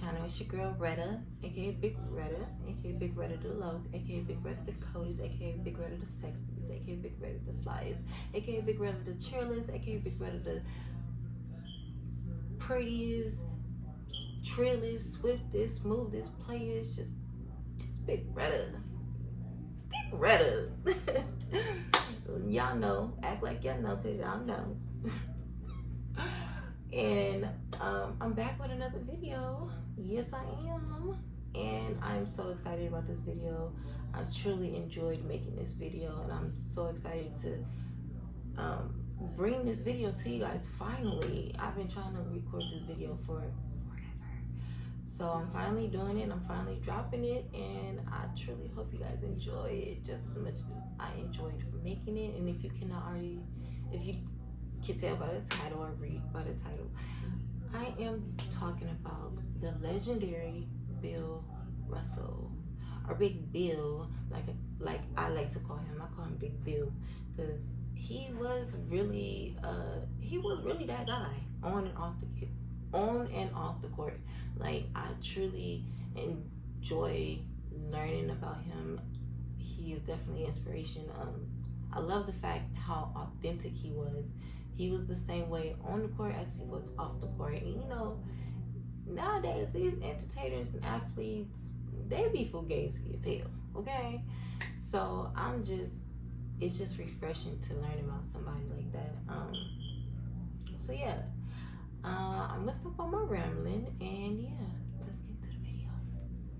channel. It's your girl Retta, aka Big Retta, aka Big Retta the Low, aka Big Retta the Codies, aka Big Retta the Sexies, aka Big Retta the Flyers, aka Big Retta the Cheerleaders, aka Big Retta the Prettiest, Trillest, Swiftest, Smoothest Players, just Big Retta. Big Retta. Y'all know, act like y'all know, cause y'all know. And I'm back with another video. Yes, I am. And I'm so excited about this video. I truly enjoyed making this video, and I'm so excited to bring this video to you guys finally. I've been trying to record this video for forever. So I'm finally doing it. I'm finally dropping it, and I truly hope you guys enjoy it just as much as I enjoyed making it. And if you cannot already, if you can tell by the title or read by the title, I am talking about the legendary Bill Russell, or Big Bill, like I like to call him. I call him Big Bill because he was really that guy on and off the court. Like, I truly enjoy learning about him. He is definitely inspiration. I love the fact how authentic he was. He was the same way on the court as he was off the court. And you know, nowadays these entertainers and athletes, they be fugazi as hell, okay? So it's just refreshing to learn about somebody like that. So yeah, I'm gonna stop on my rambling, and yeah, let's get into the video.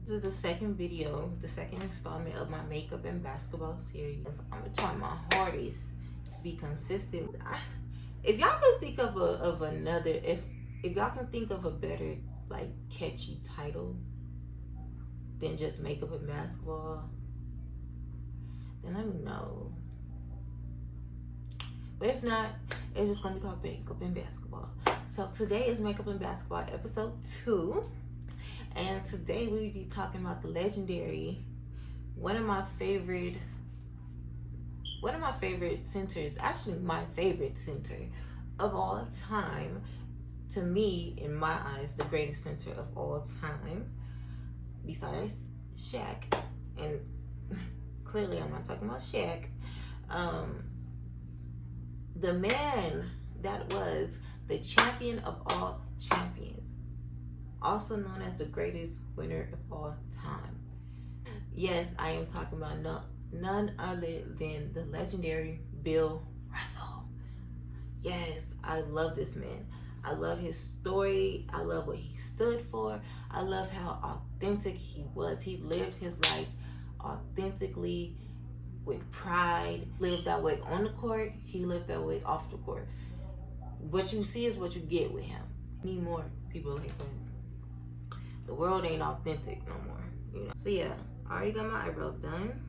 This is the second video, the second installment of my makeup and basketball series. I'm gonna try my hardest to be consistent. If y'all can think of another, if y'all can think of a better, like, catchy title than just makeup and basketball, then let me know. But if not, it's just gonna be called makeup and basketball. So today is makeup and basketball episode 2, and today we will be talking about the legendary, one of my favorite centers, actually my favorite center of all time. To me, in my eyes, the greatest center of all time, besides Shaq. And clearly I'm not talking about Shaq. The man that was the champion of all champions, also known as the greatest winner of all time. Yes, I am talking about none other than the legendary Bill Russell. Yes, I love this man. I love his story. I love what he stood for. I love how authentic he was. He lived his life authentically, with pride. Lived that way on the court. He lived that way off the court. What you see is what you get with him. Need more people like him. The world ain't authentic no more, you know. So yeah, I already got my eyebrows done.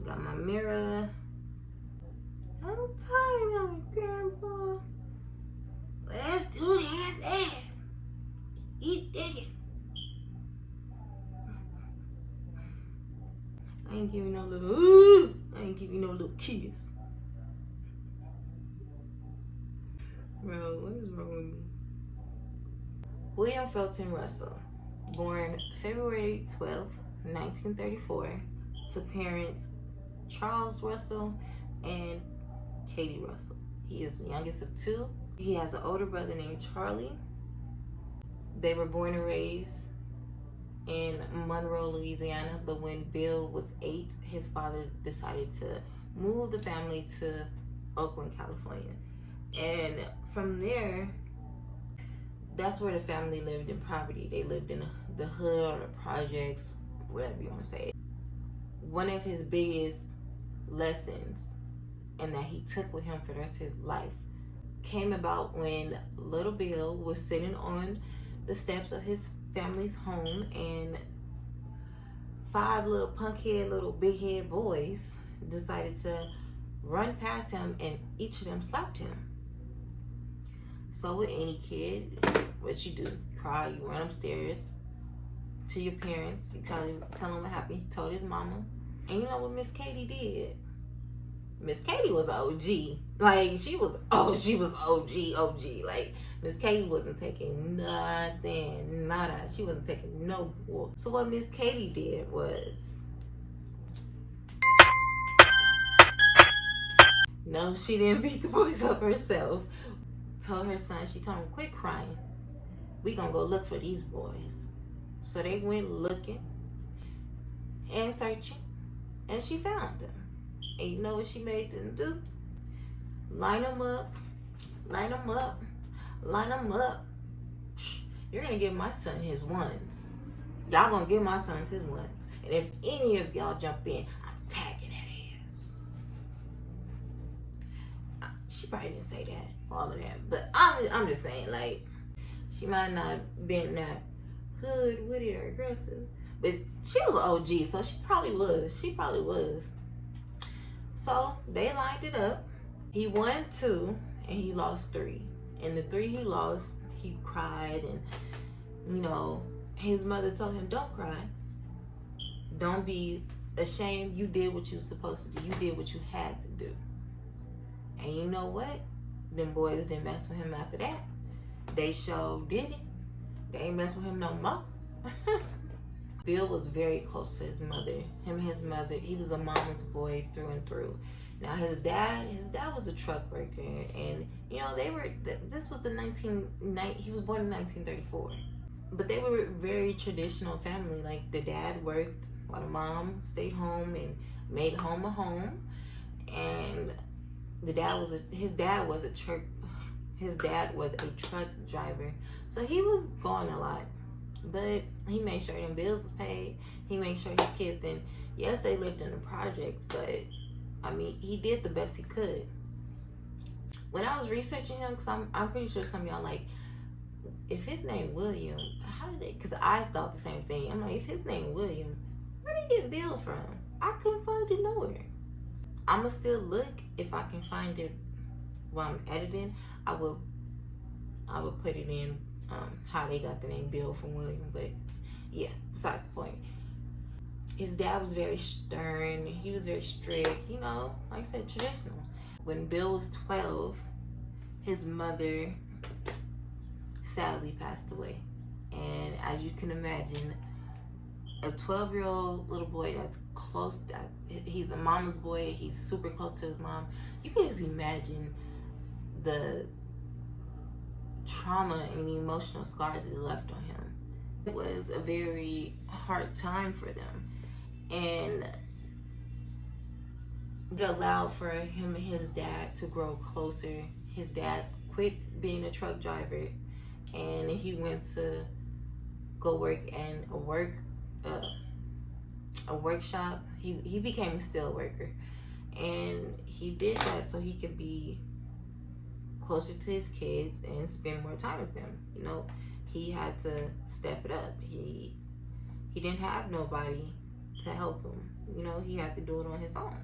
Got my mirror. I'm tired of it, Grandpa. Let's do that. Eat digging. I ain't giving no little I ain't giving no little kiss. Bro, what is wrong with me? William Felton Russell, born February 12th, 1934, to parents Charles Russell and Katie Russell. He is the youngest of 2. He has an older brother named Charlie. They were born and raised in Monroe, Louisiana, but when Bill was 8, his father decided to move the family to Oakland, California. And from there, that's where the family lived in poverty. They lived in the hood or the projects, whatever you want to say. One of his biggest lessons, and that he took with him for the rest of his life, came about when little Bill was sitting on the steps of his family's home, and 5 little punkhead, little big head boys decided to run past him, and each of them slapped him. So with any kid, what you do? Cry, you run upstairs to your parents, you tell them what happened. He told his mama. And you know what Miss Katie did? Miss Katie was OG. Like, she was OG. Like, Miss Katie wasn't taking nothing, nada. She wasn't taking no bull. So what Miss Katie did was, no, she didn't beat the boys up herself. Told her son, she told him, quit crying. We gonna go look for these boys. So they went looking and searching, and she found them. And you know what she made them do? Line them up, line them up, line them up. You're gonna give my son his ones. Y'all gonna give my son his ones. And if any of y'all jump in, I'm tagging that ass. She probably didn't say that, all of that. But I'm just saying, like, she might not been that hood with it or aggressive. But she was an OG, so she probably was. She probably was. So they lined it up. He won 2 and he lost 3. And the 3 he lost, he cried, and you know, his mother told him, don't cry. Don't be ashamed. You did what you were supposed to do. You did what you had to do. And you know what? Them boys didn't mess with him after that. They sure didn't. They ain't mess with him no more. Bill was very close to his mother. Him and his mother, he was a mama's boy through and through. Now his dad was a truck worker, and you know, this was he was born in 1934. But they were a very traditional family. Like, the dad worked while the mom stayed home and made home a home. And his dad was a truck driver. So he was gone a lot. But he made sure them bills was paid. He made sure his kids didn't. Yes, they lived in the projects, but I mean, he did the best he could. When I was researching him, because I'm pretty sure some of y'all like, if his name William, how did they? Because I thought the same thing. I'm like, if his name William, where did he get Bill from? I couldn't find it nowhere. I'ma still look. If I can find it while I'm editing, I will put it in how they got the name Bill from William. But yeah, besides the point. His dad was very stern. He was very strict. You know, like I said, traditional. When Bill was 12, his mother sadly passed away. And as you can imagine, a 12-year-old little boy that's close, he's a mama's boy, he's super close to his mom. You can just imagine the trauma and the emotional scars that it left on him. It was a very hard time for them. And it allowed for him and his dad to grow closer. His dad quit being a truck driver, and he went to go work in a workshop. He became a steel worker, and he did that so he could be closer to his kids and spend more time with them. You know, he had to step it up. He didn't have nobody to help him. You know, he had to do it on his own.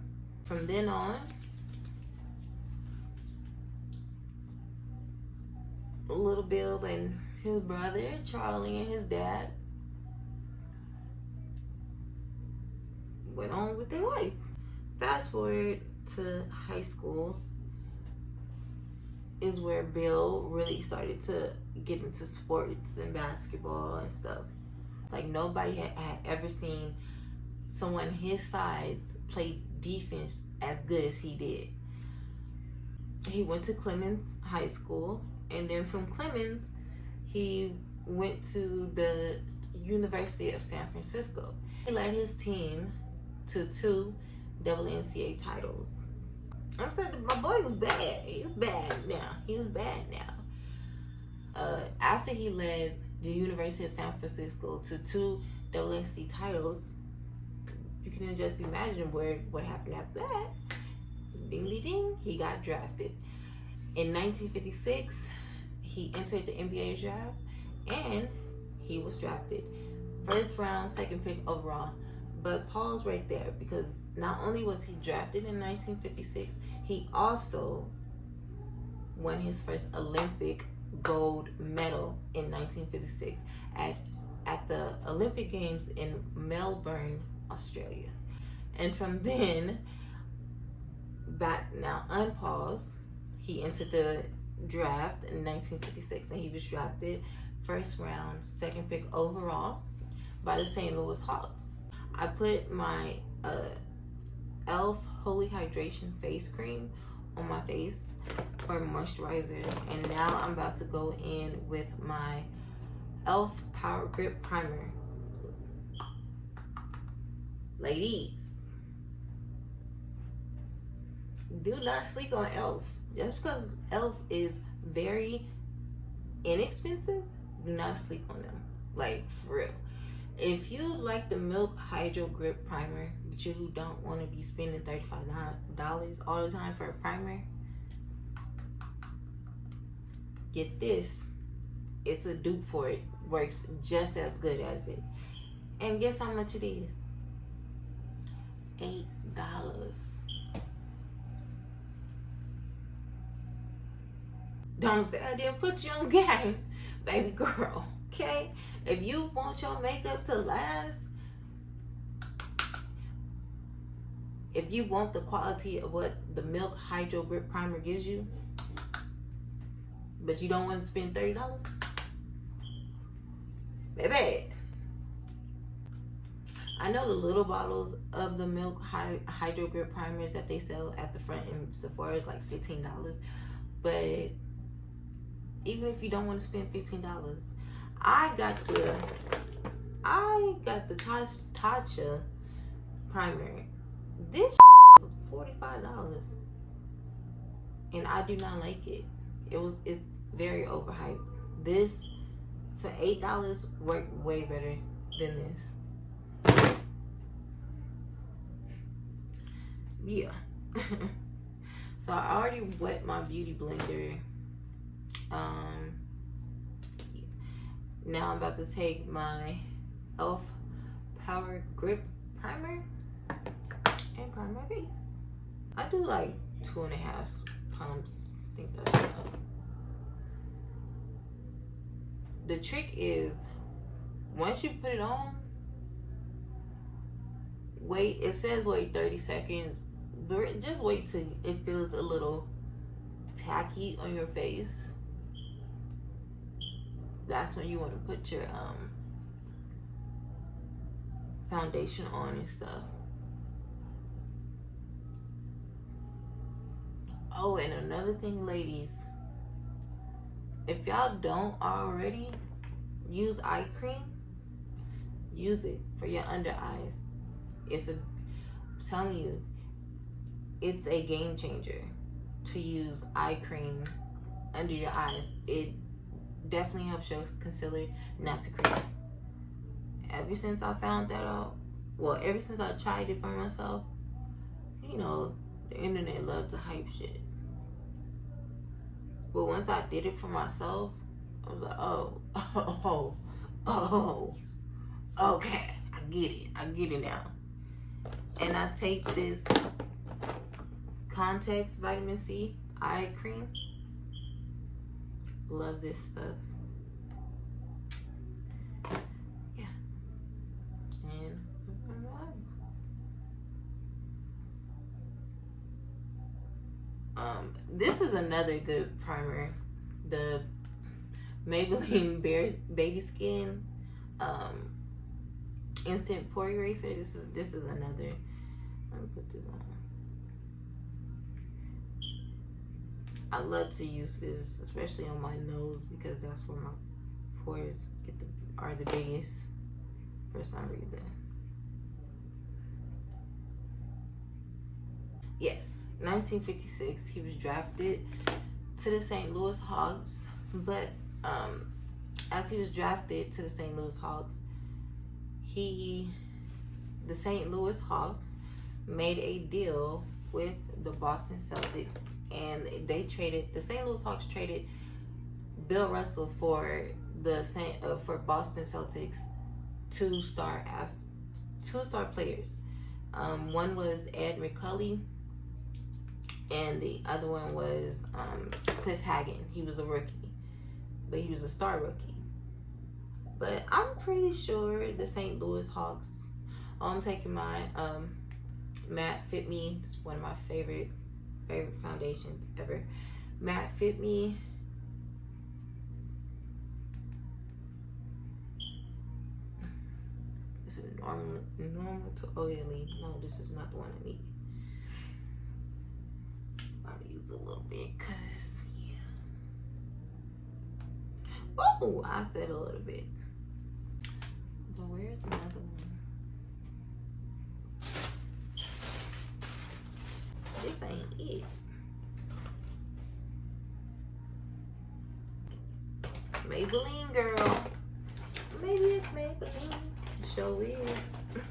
From then on, little Bill and his brother Charlie and his dad went on with their life. Fast forward to high school is where Bill really started to get into sports and basketball and stuff. It's like nobody had ever seen someone his size play defense as good as he did. He went to Clemens High School, and then from Clemens, he went to the University of San Francisco. He led his team to 2 NCAA titles. I'm saying my boy was bad. He was bad now. After he led the University of San Francisco to 2 NCAA titles, you can just imagine what happened after that. Ding, ding, ding, he got drafted. In 1956, he entered the NBA draft, and he was drafted. First round, second pick overall. But pause right there, because not only was he drafted in 1956, he also won his first Olympic gold medal in 1956 at the Olympic Games in Melbourne, Australia. And from then, back now, unpause. He entered the draft in 1956, and he was drafted first round, second pick overall by the St. Louis Hawks. I put my e.l.f. Holy Hydration face cream on my face for moisturizer, and now I'm about to go in with my e.l.f. Power Grip Primer. Ladies, do not sleep on e.l.f. Just because e.l.f. is very inexpensive, do not sleep on them. Like, for real. If you like the Milk Hydro Grip Primer, but you don't want to be spending $35 all the time for a primer, get this. It's a dupe for it. Works just as good as it. And guess how much it is? $8. Don't say I didn't put you on game, baby girl. Okay? If you want your makeup to last, if you want the quality of what the Milk Hydro Grip Primer gives you, but you don't want to spend $30, baby. I know the little bottles of the Milk Hydro Grip Primers that they sell at the front in Sephora is like $15, but even if you don't want to spend $15, I got the Tatcha primer. This was $45, and I do not like it. It's very overhyped. This for $8 worked way better than this. Yeah. So I already wet my beauty blender. Now I'm about to take my e.l.f. Power Grip Primer and prime my face. I do like 2.5 pumps. I think that's enough. The trick is, once you put it on, wait. It says wait 30 seconds, but just wait till it feels a little tacky on your face. That's when you want to put your foundation on and stuff. Oh, and another thing, ladies, if y'all don't already use eye cream, use it for your under eyes. I'm telling you, it's a game changer to use eye cream under your eyes. It definitely helps your concealer not to crease. Ever since I found that out, well, ever since I tried it for myself, you know, the internet loves to hype shit. But once I did it for myself, I was like, oh, okay, I get it now. And I take this Context Vitamin C eye cream. Love this stuff. Yeah. And this is another good primer. The Maybelline Baby Skin Instant Pore Eraser. This is another. Let me put this on. I love to use this, especially on my nose, because that's where my pores are the biggest for some reason. Yes, 1956, he was drafted to the St. Louis Hawks, but as he was drafted to the St. Louis Hawks, the St. Louis Hawks made a deal with the Boston Celtics, and the St. Louis Hawks traded Bill Russell for Boston Celtics two-star players. One was Ed McCully, and the other one was Cliff Hagan. He was a rookie, but he was a star rookie. But I'm pretty sure the St. Louis Hawks. I'm taking my Matte Fit Me. It's one of my favorite favorite foundations ever. Matte Fit Me. This is normal to oily. No, this is not the one I need. I'll use a little bit, cause yeah. Oh, I said a little bit. So where's another one? This ain't it. Maybelline, girl. Maybe it's Maybelline. Show is,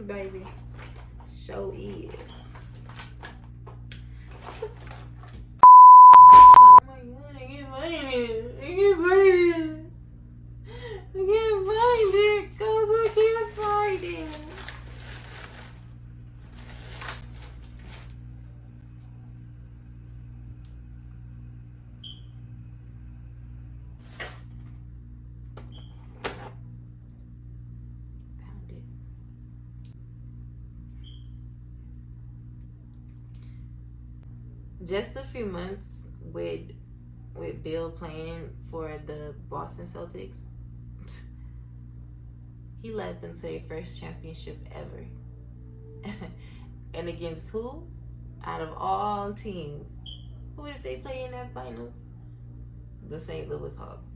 baby. Show is. Oh my god, I can't find it. I can't find it. I can't find it, cause I can't find it. Found it. Just a few months with Bill playing for the Boston Celtics, he led them to their first championship ever. And against who? Out of all teams, who did they play in that finals? The St. Louis Hawks.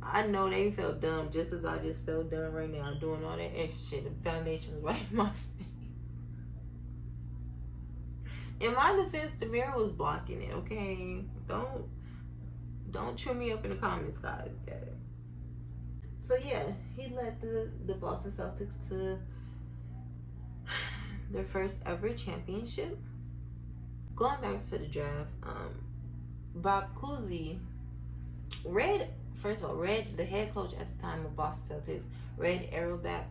I know they felt dumb just as I just felt dumb right now doing all that extra shit. The foundation was right in my face. In my defense, the mirror was blocking it, okay? Don't chew me up in the comments, guys. Okay? So yeah, he led the Boston Celtics to their first ever championship. Going back to the draft, Bob Cousy, first of all, the head coach at the time of Boston Celtics, Red Auerbach,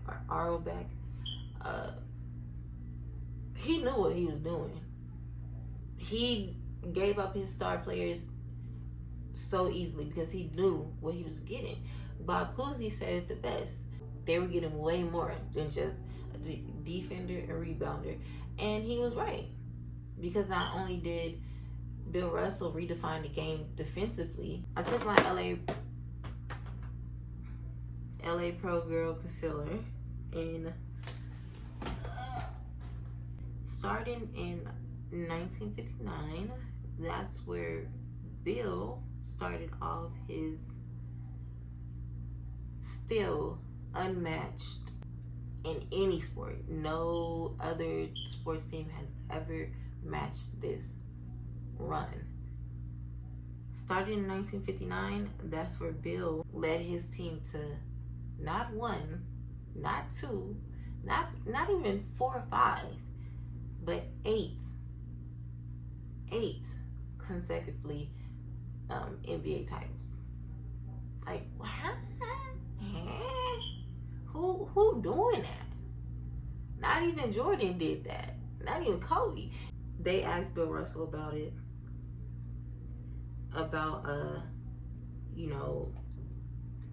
he knew what he was doing. He gave up his star players so easily because he knew what he was getting. Bob Cousy said it the best. They were getting way more than just a defender and rebounder. And he was right. Because not only did Bill Russell redefine the game defensively, I took my LA Pro Girl concealer and starting in 1959, that's where Bill started off his still unmatched in any sport. No other sports team has ever matched this run. Starting in 1959, that's where Bill led his team to not one, not two, not even 4 or 5, but 8 consecutively NBA titles. Like, what? Who doing that? Not even Jordan did that. Not even Kobe. They asked Bill Russell about it. About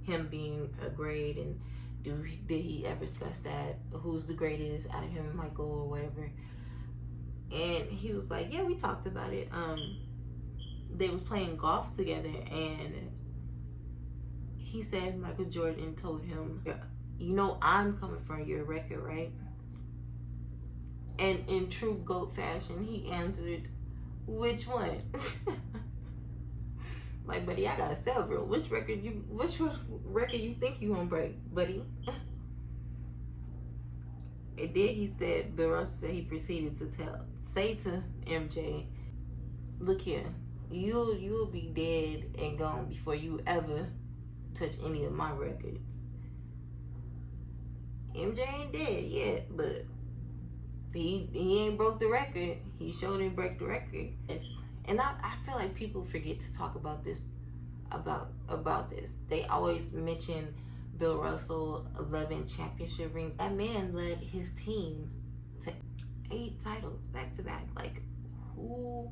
him being a grade, and did he ever discuss that? Who's the greatest out of him and Michael or whatever? And he was like, yeah, we talked about it. They was playing golf together, and he said Michael Jordan told him, you know, I'm coming for your record, right? And in true GOAT fashion, he answered, which one? Like, buddy, I got several. Which record you think you gonna break, buddy? And then he said, Bill Russell said, he proceeded to say to MJ, look here, you'll be dead and gone before you ever touch any of my records. MJ ain't dead yet, but he ain't broke the record. He sure didn't break the record. And I feel like people forget to talk about this, about this. They always mention Bill Russell, 11 championship rings. That man led his team to 8 titles back to back. Like, who?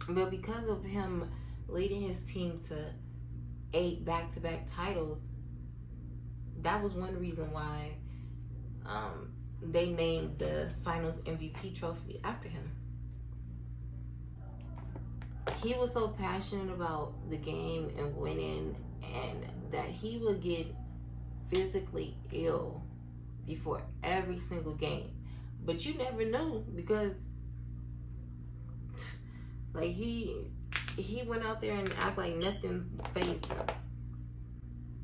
But because of him leading his team to 8 back-to-back titles, that was one reason why they named the finals MVP trophy after him. He was so passionate about the game and winning, and that he would get physically ill before every single game. But you never knew, because like he went out there and act like nothing fazed him.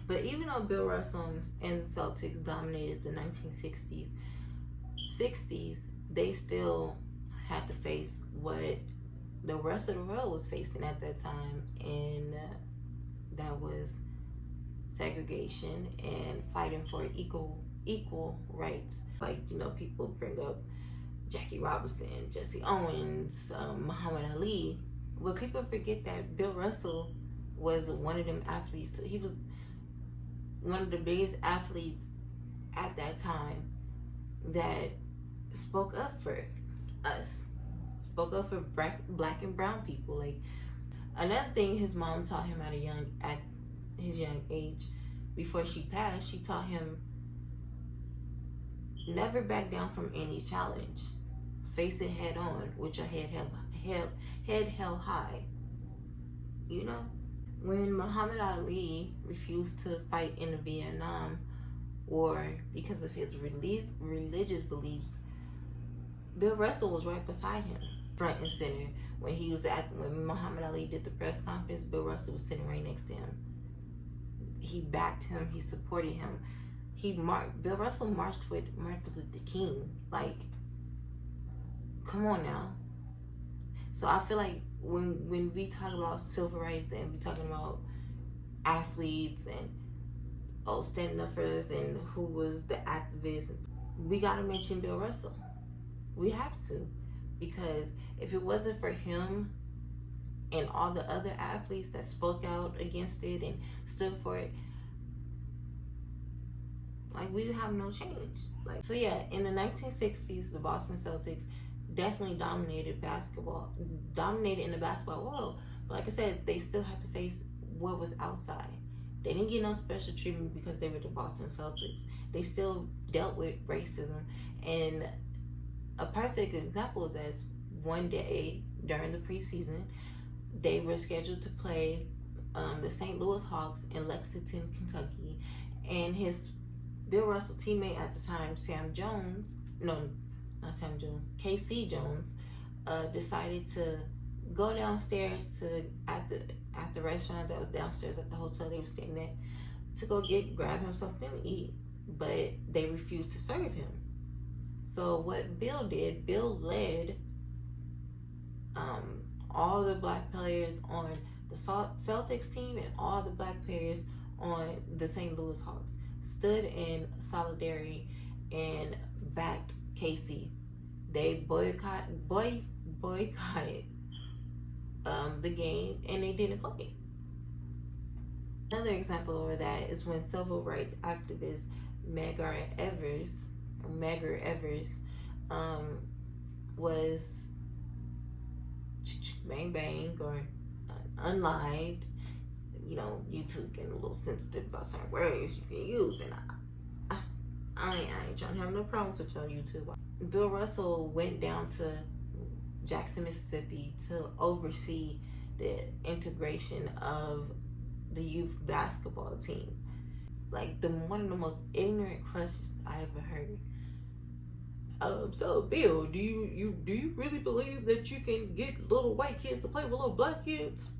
But even though Bill Russell and the Celtics dominated the 1960s, 60s, they still had to face what the rest of the world was facing at that time, and that was segregation and fighting for equal rights. Like, you know, people bring up Jackie Robinson, Jesse Owens, Muhammad Ali, but people forget that Bill Russell was one of them athletes too. He was one of the biggest athletes at that time that spoke up for us, spoke up for black and brown people. Like, another thing his mom taught him at his young age, before she passed, she taught him never back down from any challenge. Face it head on with your head held high. You know, when Muhammad Ali refused to fight in the Vietnam War because of his religious beliefs, Bill Russell was right beside him, front and center. When Muhammad Ali did the press conference, Bill Russell was sitting right next to him. He backed him. He supported him. Bill Russell marched with Martin Luther King. Like, come on now. So I feel like when we talk about civil rights and we talking about athletes and standing up for us and who was the activist, we gotta mention Bill Russell. We have to, because if it wasn't for him and all the other athletes that spoke out against it and stood for it, like, we have no change. Like, so yeah, in the 1960s, the Boston Celtics definitely dominated in the basketball world. But like I said, they still had to face what was outside. They didn't get no special treatment because they were the Boston Celtics. They still dealt with racism. And a perfect example is that one day during the preseason, they were scheduled to play the St. Louis Hawks in Lexington, Kentucky, and his Bill Russell teammate at the time, KC Jones, decided to go downstairs at the restaurant that was downstairs at the hotel they were staying at, to go grab him something to eat, but they refused to serve him. So what Bill did, Bill led all the black players on the Celtics team and all the black players on the St. Louis Hawks stood in solidarity and backed KC. They boycotted the game, and they didn't play. Another example of that is when civil rights activist Medgar Evers was bang bang or unlived. You know, YouTube getting a little sensitive about certain words you can use, and I ain't trying to have no problems with y'all YouTube. Bill Russell went down to Jackson, Mississippi to oversee the integration of the youth basketball team. Like, one of the most ignorant questions I ever heard. So Bill, do you really believe that you can get little white kids to play with little black kids?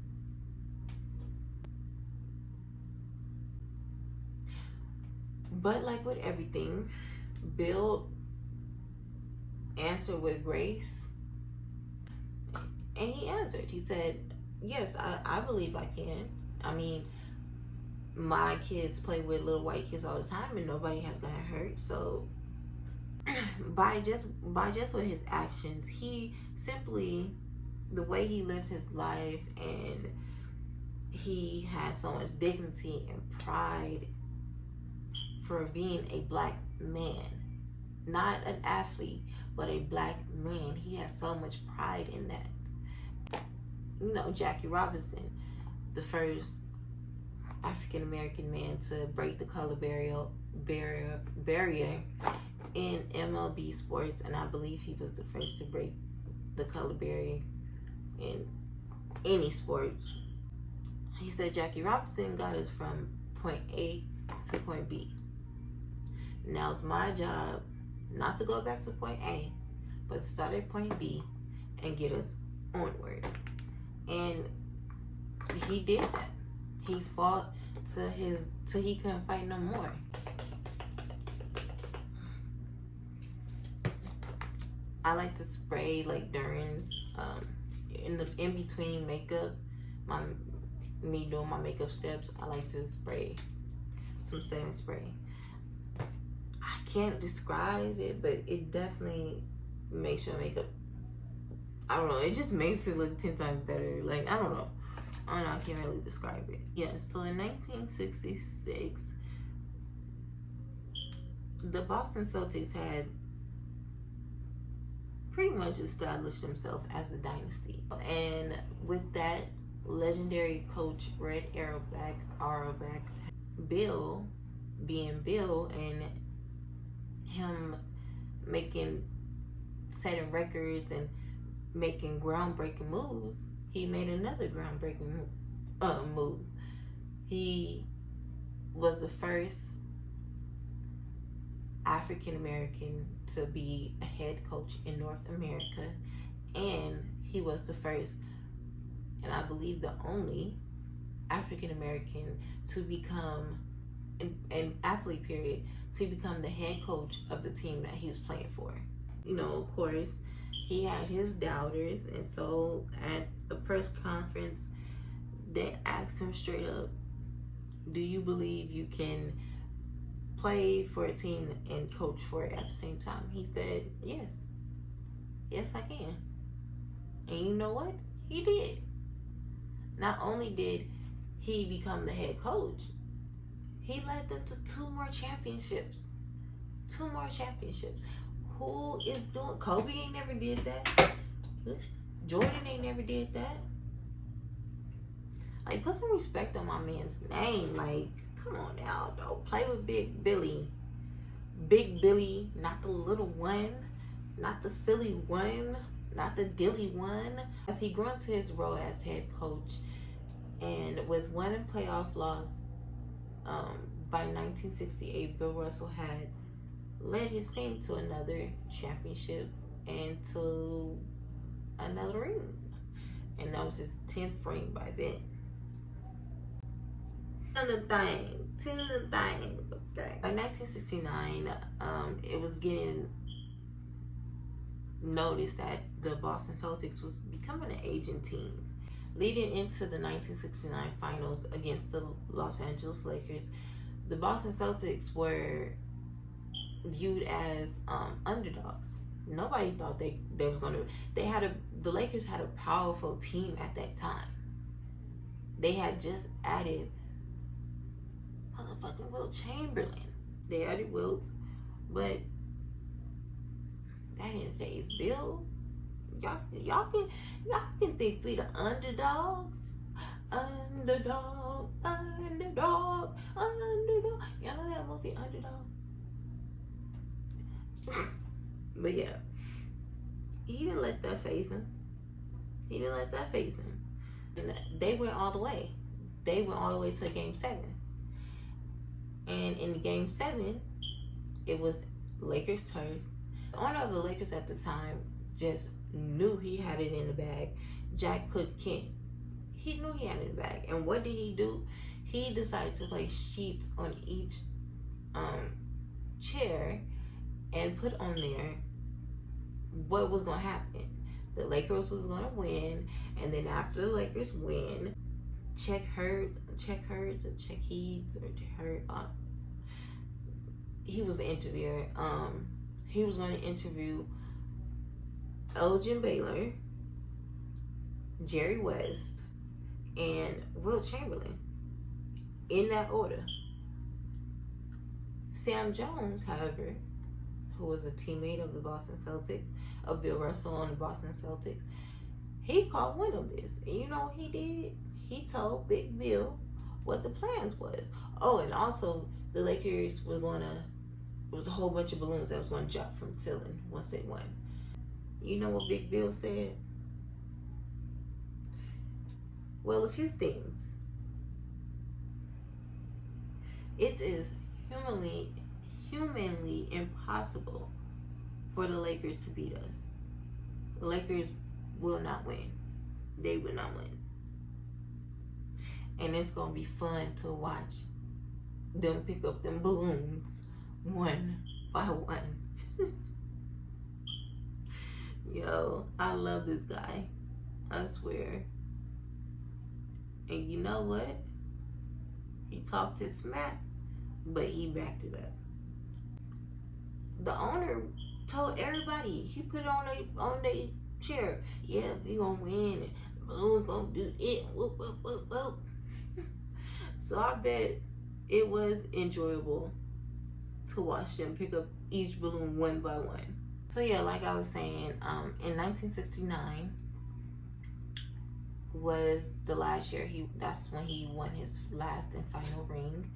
But like with everything, Bill answered with grace. And he answered. He said, yes, I believe I can. I mean, my kids play with little white kids all the time and nobody has gotten hurt. So by just with his actions, he simply, the way he lived his life, and he had so much dignity and pride for being a black man, not an athlete, but a black man. He has so much pride in that. You know, Jackie Robinson, the first African American man to break the color barrier in MLB sports, and I believe he was the first to break the color barrier in any sports. He said Jackie Robinson got us from point A to point B. Now it's my job not to go back to point A, but to start at point B and get us onward. And he did that. He fought till he couldn't fight no more. I like to spray like during in between makeup, me doing my makeup steps. I like to spray some setting spray. I can't describe it, but it definitely makes your makeup, I don't know, it just makes it look 10 times better. Like, I don't know, I can't really describe it. Yeah, so in 1966, the Boston Celtics had pretty much established themselves as a dynasty. And with that, legendary coach Red Auerbach, Bill being Bill, and him setting records and making groundbreaking moves, he made another groundbreaking move. He was the first African American to be a head coach in North America, and he was the first, and I believe the only, African American to become an athlete period, to become the head coach of the team that he was playing for. You know, of course, he had his doubters, and so at a press conference, they asked him straight up, do you believe you can play for a team and coach for it at the same time? He said, yes I can. And you know what? He did. Not only did he become the head coach, he led them to 2 more championships. Who is doing? Kobe ain't never did that. Jordan ain't never did that. Like, put some respect on my man's name. Like, come on now, don't play with Big Billy. Big Billy, not the little one, not the silly one, not the dilly one. As he grew into his role as head coach, and with one playoff loss, by 1968, Bill Russell had led his team to another championship and to another ring. And that was his 10th ring by then. 10 of the things, okay. By 1969, it was getting noticed that the Boston Celtics was becoming an aging team. Leading into the 1969 finals against the Los Angeles Lakers, the Boston Celtics were viewed as underdogs. Nobody thought they was gonna. The Lakers had a powerful team at that time. They had just added motherfucking Wilt Chamberlain. They added Wilt, but that didn't faze Bill. Y'all can think we the underdogs. Underdog. Y'all know that movie, Underdog? But yeah, he didn't let that faze him. And they went all the way. They went all the way to Game 7. And in Game 7, it was Lakers' turf. The owner of the Lakers at the time just knew he had it in the bag. Jack Cook Kent. He knew he had it in the bag. And what did he do? He decided to place sheets on each chair and put on there what was going to happen. The Lakers was going to win, and then after the Lakers win, He was the interviewer. He was going to interview Elgin Baylor, Jerry West, and Wilt Chamberlain, in that order. Sam Jones, however, who was a teammate of the Boston Celtics, of Bill Russell on the Boston Celtics, he caught wind of this. And you know what he did? He told Big Bill what the plans was. Oh, and also the Lakers were going to it was a whole bunch of balloons that was going to drop from the ceiling once they won. You know what Big Bill said? Well, a few things. It is humanly impossible for the Lakers to beat us. The Lakers will not win. They will not win. And it's going to be fun to watch them pick up them balloons one by one. Yo, I love this guy. I swear. And you know what? He talked his smack, but he backed it up. The owner told everybody, he put it on their chair. Yeah, we gonna win. And the balloons gonna do it. Whoop, whoop, whoop, whoop. So I bet it was enjoyable to watch them pick up each balloon one by one. So yeah, like I was saying, in 1969 was the last year. That's when he won his last and final ring.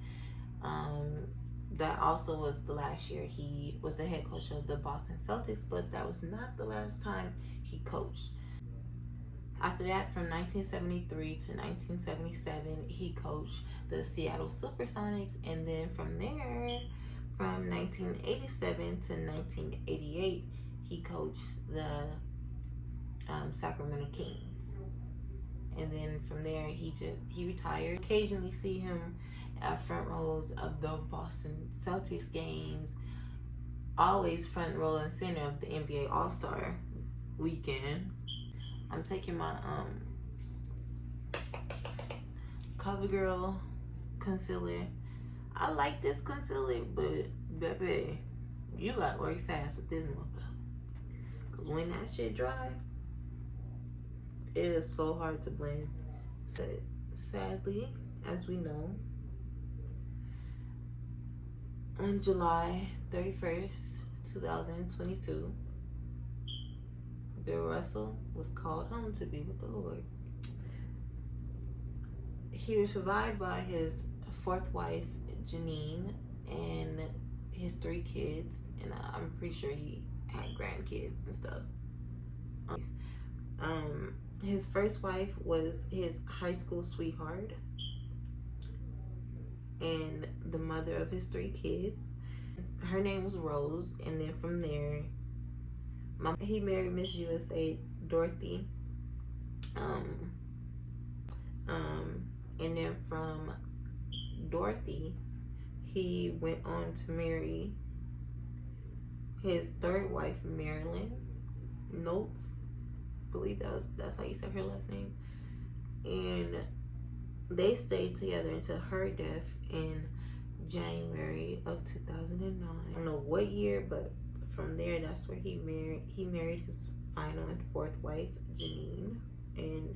That also was the last year he was the head coach of the Boston Celtics, but that was not the last time he coached. After that, from 1973 to 1977, he coached the Seattle Supersonics, and then from there, from 1987 to 1988, he coached the Sacramento Kings. And then from there, he retired. Occasionally see him at front rows of the Boston Celtics games, always front row and center of the NBA All-Star weekend. I'm taking my CoverGirl concealer. I like this concealer, but baby, you gotta work fast with this one. Cause when that shit dry, it is so hard to blend. So sadly, as we know, on July 31st, 2022, Bill Russell was called home to be with the Lord. He was survived by his fourth wife, Janine, and his 3 kids, and I'm pretty sure he had grandkids and stuff. His first wife was his high school sweetheart and the mother of his 3 kids. Her name was Rose, and then from there, he married Miss USA Dorothy. And then from Dorothy, he went on to marry his 3rd wife, Marilyn Notes. I believe that's how you said her last name. And they stayed together until her death in January of 2009. I don't know what year, but from there, that's where he married his final and 4th wife, Janine, and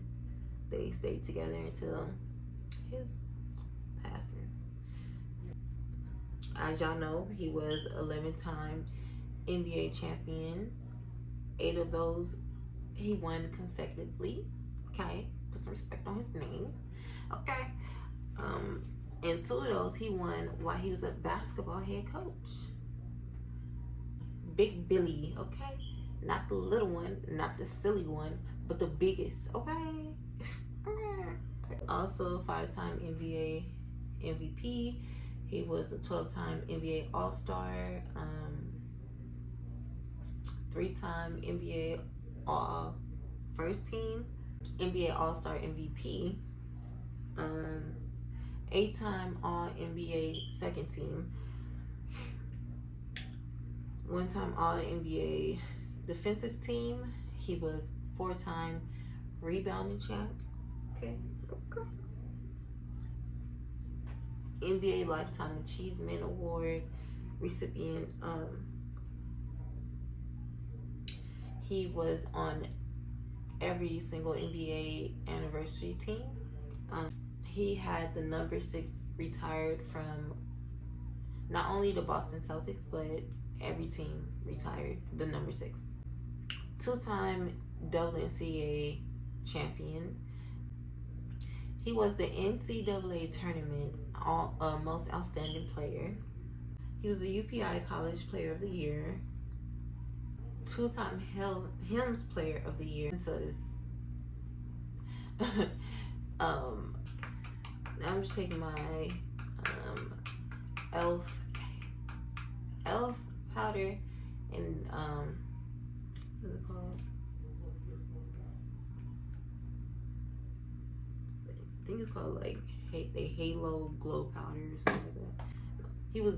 they stayed together until his passing. As y'all know, he was 11-time NBA champion. 8 of those he won consecutively. Okay, put some respect on his name. Okay, and 2 of those he won while he was a basketball head coach. Big Billy, okay? Not the little one, not the silly one, but the biggest, okay? Also, 5-time NBA MVP. He was a 12-time NBA All-Star, 3-time NBA First Team, NBA All-Star MVP, 8-time All-NBA Second Team, 1-time All-NBA Defensive Team. He was 4-time rebounding champ. Okay. NBA Lifetime Achievement Award recipient. He was on every single NBA anniversary team. He had the number 6 retired from not only the Boston Celtics, but every team retired the number 6. 2-time NCAA champion. He was the NCAA Tournament Most Outstanding Player. He was the UPI College Player of the Year, two-time helms Player of the Year. So it's I'm just taking my elf powder and what's it called? I think it's called like the Halo Glow Powder or something like that. He was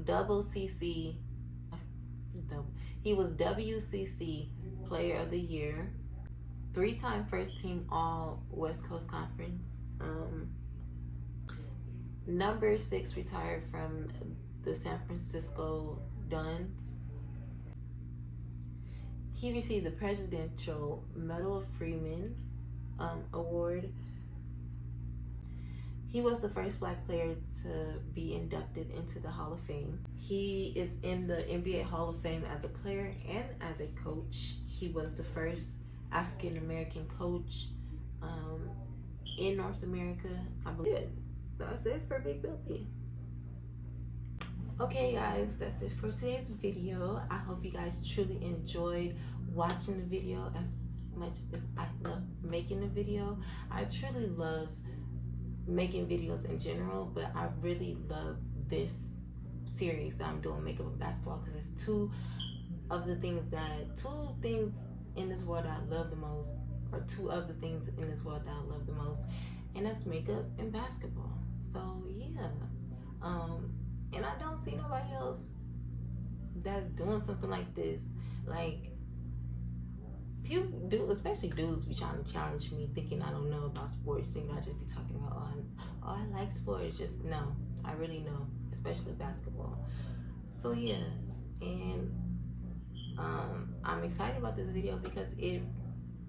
he was WCC Player of the Year, three-time first team all West Coast Conference. Number 6 retired from the San Francisco Dons. He received the Presidential Medal of Freeman Award. He was the first Black player to be inducted into the Hall of Fame. He is in the NBA Hall of Fame as a player and as a coach. He was the first African American coach in North America, I believe. That's it for Big Billy. Okay guys, that's it for today's video. I hope you guys truly enjoyed watching the video as much as I love making the video. I truly love making videos in general, but I really love this series that I'm doing, Makeup and Basketball, because it's two things in this world that I love the most, or two of the things in this world that I love the most, and that's makeup and basketball. So yeah, and I don't see nobody else that's doing something like this. Like, people do, especially dudes, be trying to challenge me, thinking I don't know about sports, thinking I just be talking about, oh, I like sports. Just no, I really know, especially basketball. So yeah, and I'm excited about this video because it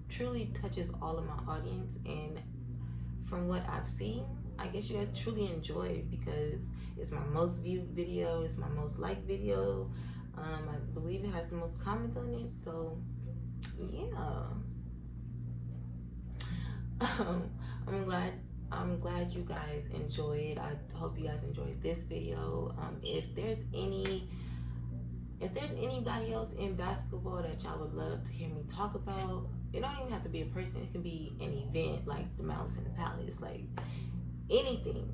truly touches all of my audience, and from what I've seen, I guess you guys truly enjoy it because it's my most viewed video, it's my most liked video. I believe it has the most comments on it, so yeah. I'm glad you guys enjoyed. I hope you guys enjoyed this video. If there's anybody else in basketball that y'all would love to hear me talk about, it don't even have to be a person. It can be an event like the Malice in the Palace, like anything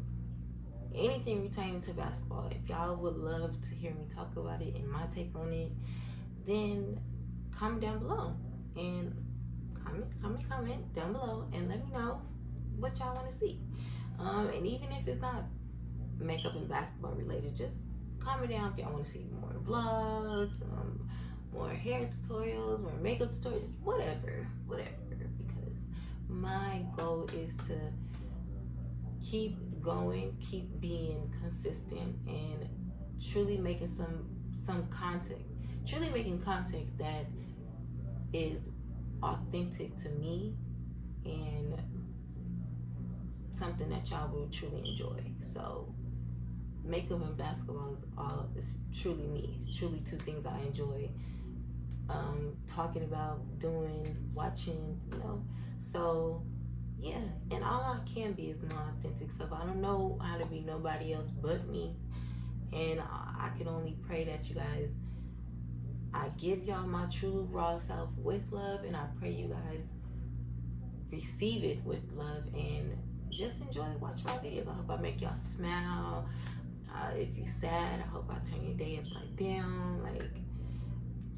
pertaining to basketball. If y'all would love to hear me talk about it and my take on it, then comment down below and comment down below and let me know what y'all want to see. And even if it's not makeup and basketball related, just comment down if y'all want to see more vlogs, more hair tutorials, more makeup tutorials, whatever, because my goal is to keep going, keep being consistent, and truly making some content, that is authentic to me and something that y'all will truly enjoy. So makeup and basketball is truly me. It's truly two things I enjoy talking about, doing, watching, you know. So yeah, and all I can be is my authentic self. I don't know how to be nobody else but me, and I can only pray that you guys, I give y'all my true raw self with love, and I pray you guys receive it with love and just enjoy watching my videos. I hope I make y'all smile. If you're sad, I hope I turn your day upside down. Like,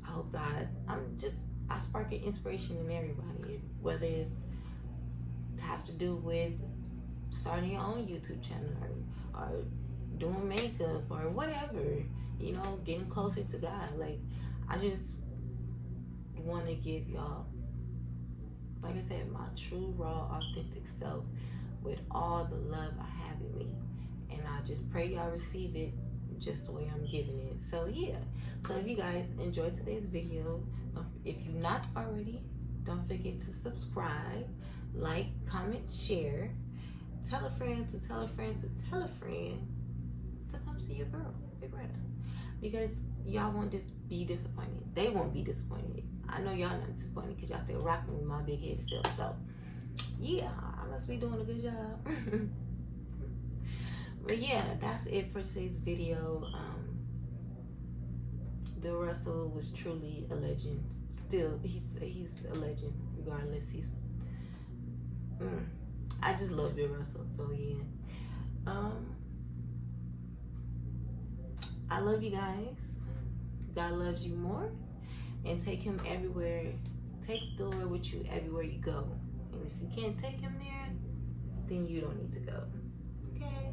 I hope I spark an inspiration in everybody, whether it's have to do with starting your own YouTube channel or doing makeup or whatever, you know, getting closer to God. Like, I just want to give y'all, like I said, my true, raw, authentic self with all the love I have in me. And I just pray y'all receive it just the way I'm giving it. So yeah, so if you guys enjoyed today's video, if you're not already, don't forget to subscribe, like, comment, share, tell a friend to tell a friend to tell a friend to come see your girl, Big Retta. Because y'all won't just be disappointed. They won't be disappointed. I know y'all not disappointed because y'all still rocking with my big headed self. So yeah, I must be doing a good job. But yeah, that's it for today's video. Bill Russell was truly a legend. Still, he's a legend. Regardless, I just love Bill Russell. So yeah, I love you guys. God loves you more, and take him everywhere. Take the Lord with you everywhere you go. And if you can't take him there, then you don't need to go. Okay.